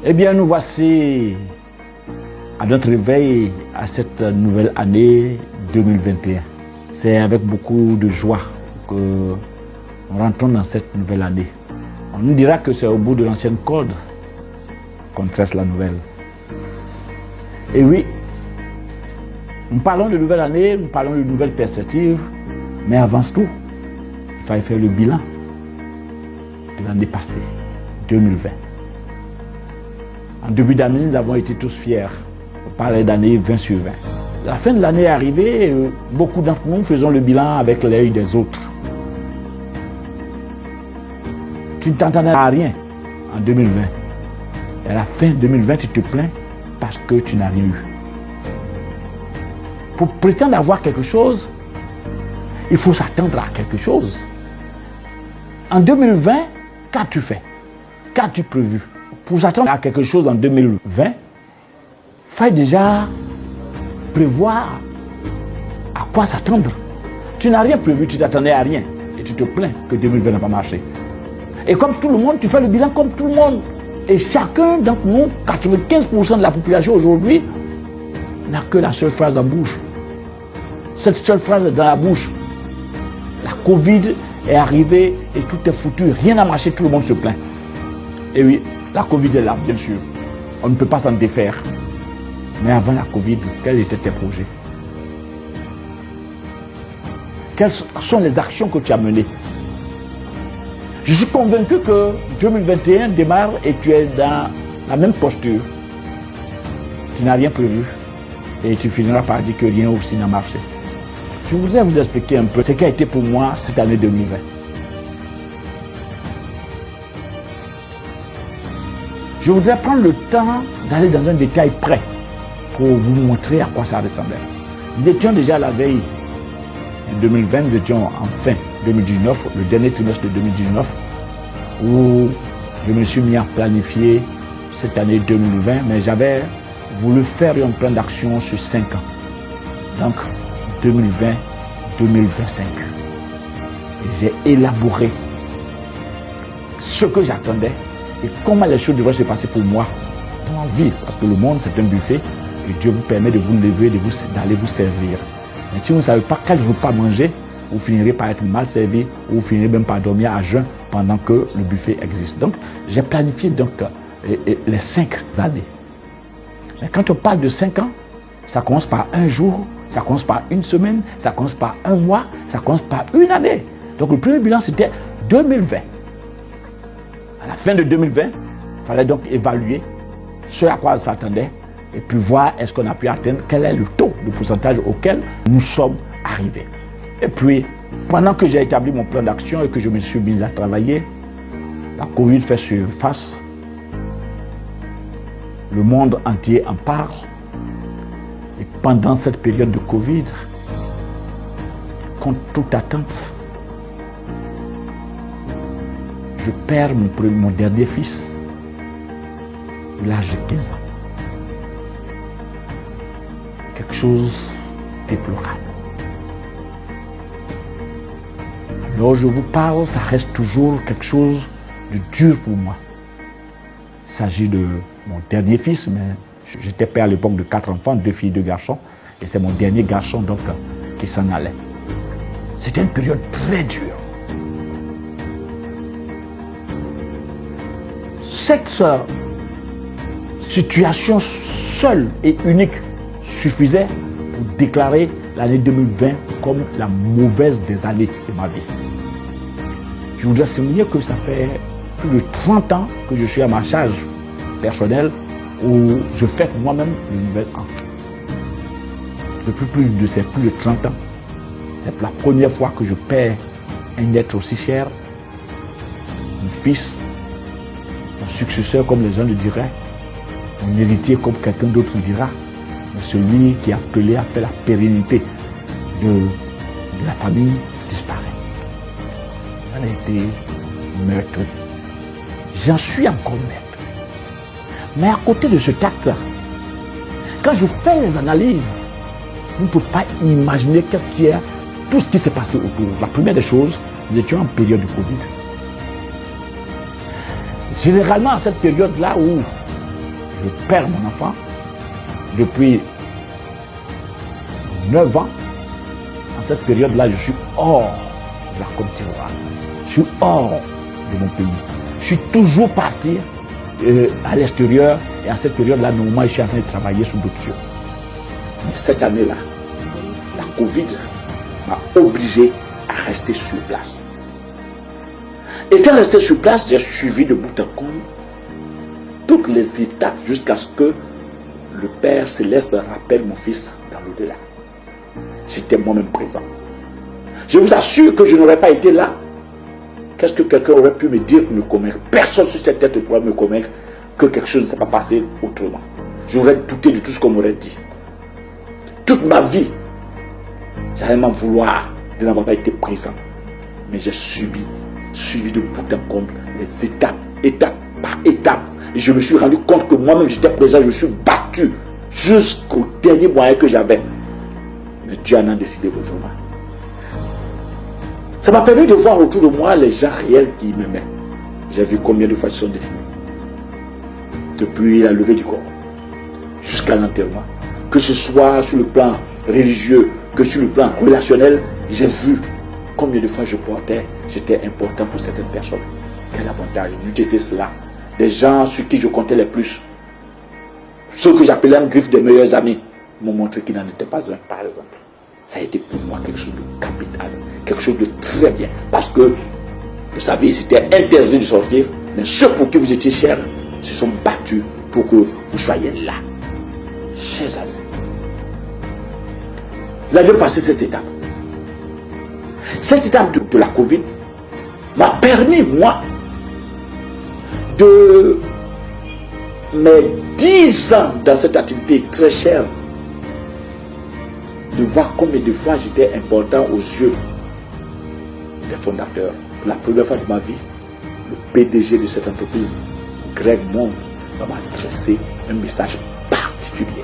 Eh bien, nous voici à notre réveil à cette nouvelle année 2021. C'est avec beaucoup de joie que nous rentrons dans cette nouvelle année. On nous dira que c'est au bout de l'ancienne corde qu'on tresse la nouvelle. Et oui, nous parlons de nouvelle année, nous parlons de nouvelles perspectives, mais avant tout, il fallait faire le bilan de l'année passée, 2020. En début d'année, nous avons été tous fiers. On parlait d'année 20 sur 20. La fin de l'année est arrivée, beaucoup d'entre nous faisons le bilan avec l'œil des autres. Tu ne t'entendais à rien en 2020. Et à la fin 2020, tu te plains parce que tu n'as rien eu. Pour prétendre avoir quelque chose, il faut s'attendre à quelque chose. En 2020, qu'as-tu fait? Qu'as-tu prévu? Pour s'attendre à quelque chose en 2020, il faut déjà prévoir à quoi s'attendre. Tu n'as rien prévu, tu t'attendais à rien. Et tu te plains que 2020 n'a pas marché. Et comme tout le monde, tu fais le bilan comme tout le monde. Et chacun d'entre nous, 95% de la population aujourd'hui, n'a que la seule phrase en bouche. Cette seule phrase dans la bouche. La Covid est arrivée et tout est foutu. Rien n'a marché, tout le monde se plaint. Et oui, la Covid est là, bien sûr. On ne peut pas s'en défaire. Mais avant la Covid, quels étaient tes projets? Quelles sont les actions que tu as menées? Je suis convaincu que 2021 démarre et tu es dans la même posture. Tu n'as rien prévu et tu finiras par dire que rien aussi n'a marché. Je voudrais vous expliquer un peu ce qui a été pour moi cette année 2020. Je voudrais prendre le temps d'aller dans un détail près pour vous montrer à quoi ça ressemblait. Nous étions déjà à la veille en 2020, nous étions en fin 2019, le dernier trimestre de 2019, où je me suis mis à planifier cette année 2020, mais j'avais voulu faire un plan d'action sur 5 ans. Donc 2020-2025. J'ai élaboré ce que j'attendais et comment les choses devraient se passer pour moi dans ma vie. Parce que le monde, c'est un buffet et Dieu vous permet de vous lever, d'aller vous servir. Mais si vous ne savez pas quel jour pas manger, vous finirez par être mal servi ou vous finirez même par dormir à jeun pendant que le buffet existe. Donc, j'ai planifié donc, les 5 années. Mais quand on parle de 5 ans, ça commence par un jour, ça commence par une semaine, ça commence par un mois, ça commence par une année. Donc, le premier bilan, c'était 2020. À la fin de 2020, il fallait donc évaluer ce à quoi on s'attendait et puis voir est-ce qu'on a pu atteindre, quel est le taux de pourcentage auquel nous sommes arrivés. Et puis, pendant que j'ai établi mon plan d'action et que je me suis mis à travailler, la Covid fait surface. Le monde entier en parle. Et pendant cette période de Covid, contre toute attente, je perds mon dernier fils de l'âge de 15 ans. Quelque chose de déplorable. Alors je vous parle, ça reste toujours quelque chose de dur pour moi. Il s'agit de mon dernier fils, mais j'étais père à l'époque de 4 enfants, 2 filles, 2 garçons, et c'est mon dernier garçon donc qui s'en allait. C'était une période très dure. Cette situation seule et unique suffisait pour déclarer l'année 2020 comme la mauvaise des années de ma vie. Je voudrais souligner que ça fait plus de 30 ans que je suis à ma charge personnelle où je fête moi-même le nouvel an. Depuis plus de 30 ans, c'est la première fois que je perds un être aussi cher, mon fils, mon successeur comme les gens le diraient, mon héritier comme quelqu'un d'autre le dira, mais celui qui est appelé à faire la pérennité de la famille disparaît. Elle a été meurtrie. J'en suis encore maître. Mais à côté de cet acte, quand je fais les analyses, vous ne pouvez pas imaginer tout ce qui s'est passé autour. La première des choses, nous étions en période de Covid. Généralement, à cette période-là où je perds mon enfant depuis 9 ans. En cette période-là, je suis hors de la Côte d'Ivoire. Je suis hors de mon pays. Je suis toujours parti à l'extérieur et à cette période-là, normalement, je suis en train de travailler sur d'autres choses. Mais cette année-là, la Covid m'a obligé à rester sur place. Étant resté sur place, j'ai suivi de bout en bout toutes les étapes jusqu'à ce que le Père Céleste rappelle mon fils dans l'au-delà. J'étais moi-même présent. Je vous assure que je n'aurais pas été là. Qu'est-ce que quelqu'un aurait pu me dire, me convaincre? Personne sur cette tête ne pourrait me convaincre que quelque chose ne s'est pas passé autrement. J'aurais douté de tout ce qu'on m'aurait dit. Toute ma vie, j'allais m'en vouloir de n'avoir pas été présent. Mais j'ai suivi de bout en bout les étapes, étape par étape. Et je me suis rendu compte que moi-même j'étais présent, je me suis battu jusqu'au dernier moyen que j'avais. Mais Dieu en a décidé autrement. Ça m'a permis de voir autour de moi les gens réels qui m'aimaient. J'ai vu combien de fois ils sont définis. Depuis la levée du corps jusqu'à l'enterrement. Que ce soit sur le plan religieux, que sur le plan relationnel, j'ai vu combien de fois j'étais important pour certaines personnes. Quel avantage, j'étais cela. Des gens sur qui je comptais les plus. Ceux que j'appelais en griffe des meilleurs amis m'ont montré qu'ils n'en étaient pas un, par exemple. Ça a été pour moi quelque chose de capital, quelque chose de très bien. Parce que, vous savez, c'était interdit de sortir, mais ceux pour qui vous étiez chers se sont battus pour que vous soyez là. Chers amis, vous avez passé cette étape. Cette étape de la Covid m'a permis, moi, de mes 10 ans dans cette activité très chère, de voir combien de fois j'étais important aux yeux des fondateurs. Pour la première fois de ma vie, le PDG de cette entreprise, Greg Monde, m'a adressé un message particulier.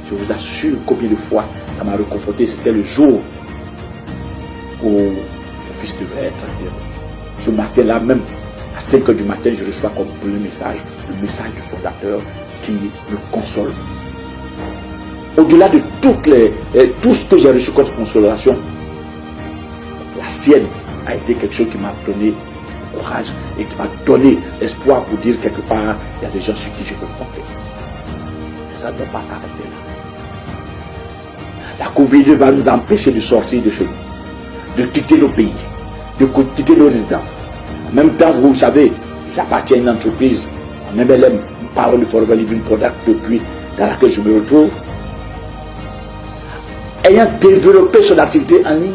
Je vous assure combien de fois ça m'a réconforté. C'était le jour où le fils devait être enterré. Ce matin-là même, à 5 h du matin, je reçois comme premier message, le message du fondateur qui me console. Au-delà de tout ce que j'ai reçu comme consolation, la sienne a été quelque chose qui m'a donné courage et qui m'a donné espoir pour dire quelque part, il y a des gens sur qui je peux compter. Et ça ne doit pas s'arrêter là. La Covid va nous empêcher de sortir de chez nous, de quitter nos pays, de quitter nos résidences. En même temps, vous savez, j'appartiens à une entreprise en MLM, Power Forever Living Product, depuis dans laquelle je me retrouve. Ayant développé son activité en ligne,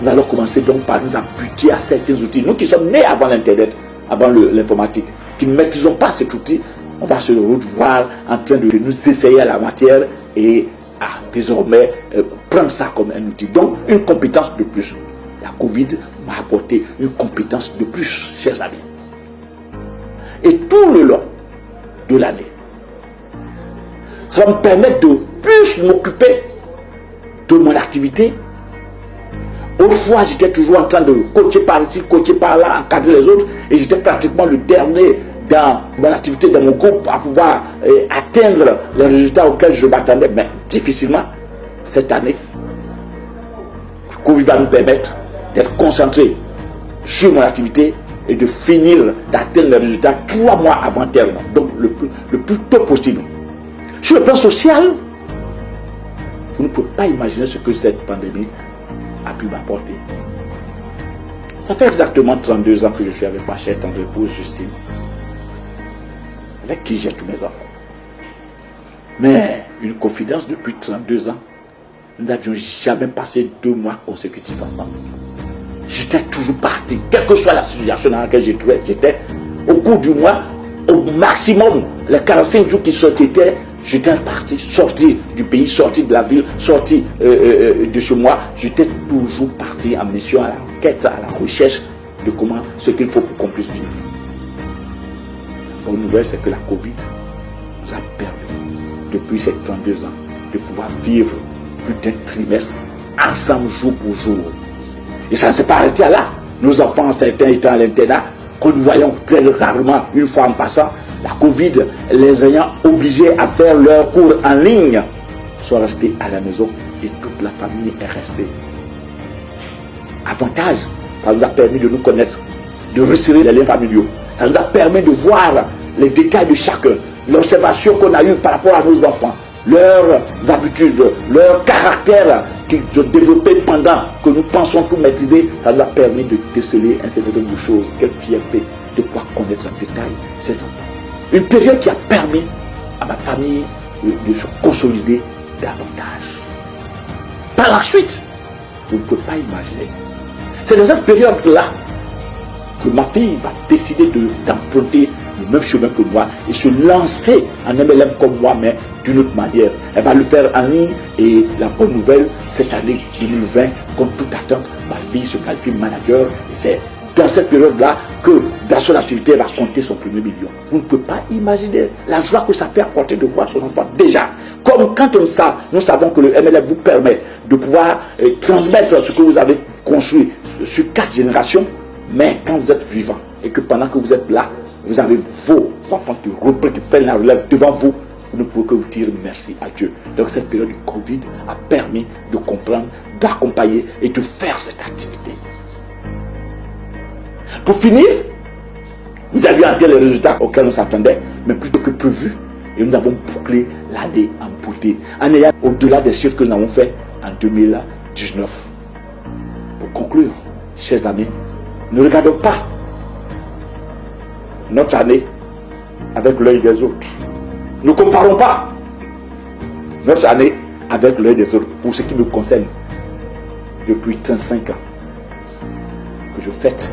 nous allons commencer donc par nous habituer à certains outils. Nous qui sommes nés avant l'Internet, avant l'informatique, qui ne maîtrisons pas cet outil, on va se revoir en train de nous essayer à la matière et désormais prendre ça comme un outil. Donc une compétence de plus. La Covid m'a apporté une compétence de plus, chers amis. Et tout le long de l'année, ça va me permettre de plus m'occuper de mon activité. Autrefois, j'étais toujours en train de coacher par ici, coacher par là, encadrer les autres, et j'étais pratiquement le dernier dans mon activité, dans mon groupe, à pouvoir atteindre les résultats auxquels je m'attendais, mais difficilement. Cette année, la Covid va nous permettre d'être concentré sur mon activité et de finir d'atteindre les résultats 3 mois avant terme, donc le plus tôt possible. Sur le plan social, vous ne pouvez pas imaginer ce que cette pandémie a pu m'apporter. Ça fait exactement 32 ans que je suis avec ma chère tendre épouse Justine, avec qui j'ai tous mes enfants. Mais une confidence, depuis 32 ans, nous n'avions jamais passé 2 mois consécutifs ensemble. J'étais toujours parti, quelle que soit la situation dans laquelle j'étais, au cours du mois, au maximum, les 45 jours qui sortaient, j'étais parti, sorti du pays, sorti de la ville, sorti de chez moi. J'étais toujours parti en mission, à la quête, à la recherche de ce qu'il faut pour qu'on puisse vivre. La bonne nouvelle, c'est que la Covid nous a permis, depuis ces 32 ans, de pouvoir vivre plus d'un trimestre ensemble jour pour jour. Et ça ne s'est pas arrêté là. Nos enfants, certains étant à l'internat, que nous voyons très rarement, une fois en passant, la Covid les ayant obligés à faire leurs cours en ligne, sont restés à la maison et toute la famille est restée. Avantage, ça nous a permis de nous connaître, de resserrer les liens familiaux. Ça nous a permis de voir les détails de chacun, l'observation qu'on a eue par rapport à nos enfants, leurs habitudes, leur caractère qu'ils ont développé pendant que nous pensons tout maîtriser. Ça nous a permis de déceler un certain nombre de choses. Quelle fierté de pouvoir connaître en détail ces enfants. Une période qui a permis à ma famille de se consolider davantage. Par la suite, vous ne pouvez pas imaginer. C'est dans cette période-là que ma fille va décider d'emprunter le même chemin que moi et se lancer en MLM comme moi, mais d'une autre manière. Elle va le faire en ligne et la bonne nouvelle, cette année 2020, comme toute attente, ma fille se qualifie manager et c'est dans cette période-là que dans son activité, elle va compter son premier million. Vous ne pouvez pas imaginer la joie que ça peut apporter de voir son enfant déjà. Comme quand nous savons que le MLM vous permet de pouvoir transmettre ce que vous avez construit sur 4 générations, mais quand vous êtes vivant et que pendant que vous êtes là, vous avez vos enfants qui prennent la relève devant vous, vous ne pouvez que vous dire merci à Dieu. Donc cette période du Covid a permis de comprendre, d'accompagner et de faire cette activité. Pour finir, nous avions atteint les résultats auxquels on s'attendait, mais plutôt que prévu, et nous avons bouclé l'année en beauté, en ayant au-delà des chiffres que nous avons fait en 2019. Pour conclure, chers amis, ne regardons pas notre année avec l'œil des autres. Ne comparons pas notre année avec l'œil des autres. Pour ce qui me concerne, depuis 35 ans que je fête,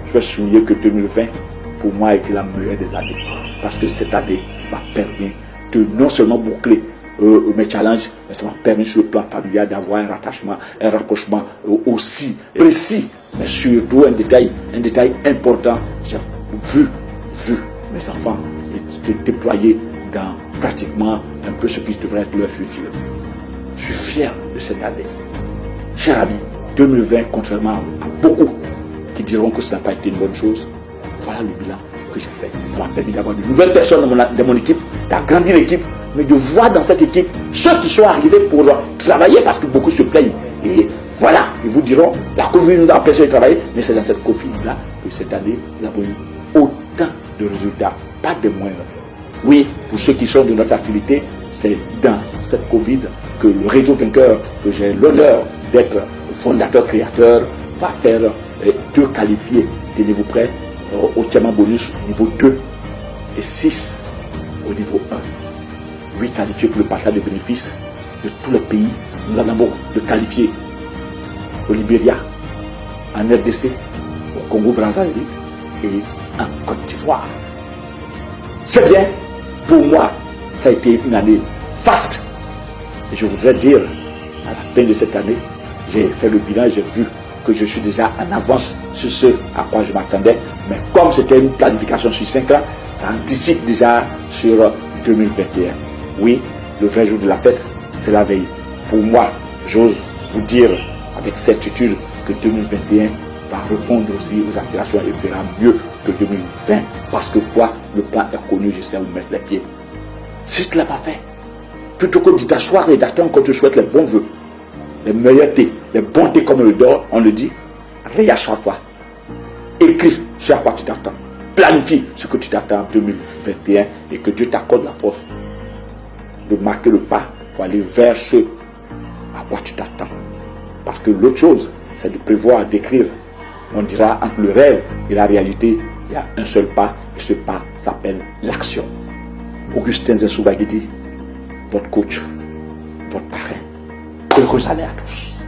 je vais souligner que 2020, pour moi, a été la meilleure des années. Parce que cette année m'a permis de non seulement boucler mes challenges, mais ça m'a permis sur le plan familial d'avoir un rattachement, un rapprochement aussi précis, mais surtout un détail important. J'ai vu mes enfants se déployer dans pratiquement un peu ce qui devrait être leur futur. Je suis fier de cette année. Chers amis, 2020, contrairement à beaucoup qui diront que ça n'a pas été une bonne chose, voilà le bilan que j'ai fait. Ça m'a permis d'avoir de nouvelles personnes dans mon équipe, d'agrandir l'équipe, mais de voir dans cette équipe ceux qui sont arrivés pour travailler parce que beaucoup se plaignent. Et voilà, ils vous diront, la Covid nous a empêché de travailler, mais c'est dans cette Covid-là que cette année, nous avons eu autant de résultats, pas des moindres. Oui, pour ceux qui sont de notre activité, c'est dans cette Covid que le réseau vainqueur, que j'ai l'honneur d'être fondateur, créateur, va faire 2 qualifiés, tenez-vous prêts, au diamant bonus niveau 2 et 6 au niveau 1. 8 qualifiés pour le partage de bénéfices de tous les pays. Nous en avons de qualifiés au Libéria, en RDC, au Congo-Brazzaville et en Côte d'Ivoire. C'est bien, pour moi, ça a été une année faste. Et je voudrais dire, à la fin de cette année, j'ai fait le bilan et j'ai vu que je suis déjà en avance sur ce à quoi je m'attendais. Mais comme c'était une planification sur 5 ans, ça anticipe déjà sur 2021. Oui, le vrai jour de la fête, c'est la veille. Pour moi, j'ose vous dire avec certitude que 2021 va répondre aussi aux aspirations et fera mieux que 2020. Parce que quoi, le plan est connu, je sais où mettre les pieds. Si je ne l'ai pas fait, plutôt que de t'asseoir et d'attendre qu'on te souhaite les bons vœux, les meilleurs thés, les bons thés comme on le dit, réachève-toi. Écris ce à quoi tu t'attends. Planifie ce que tu t'attends en 2021 et que Dieu t'accorde la force de marquer le pas pour aller vers ce à quoi tu t'attends. Parce que l'autre chose, c'est de prévoir, d'écrire. On dira entre le rêve et la réalité, il y a un seul pas et ce pas s'appelle l'action. Augustin Zensou Baguedi, votre coach, votre parrain. Heureuse année à tous.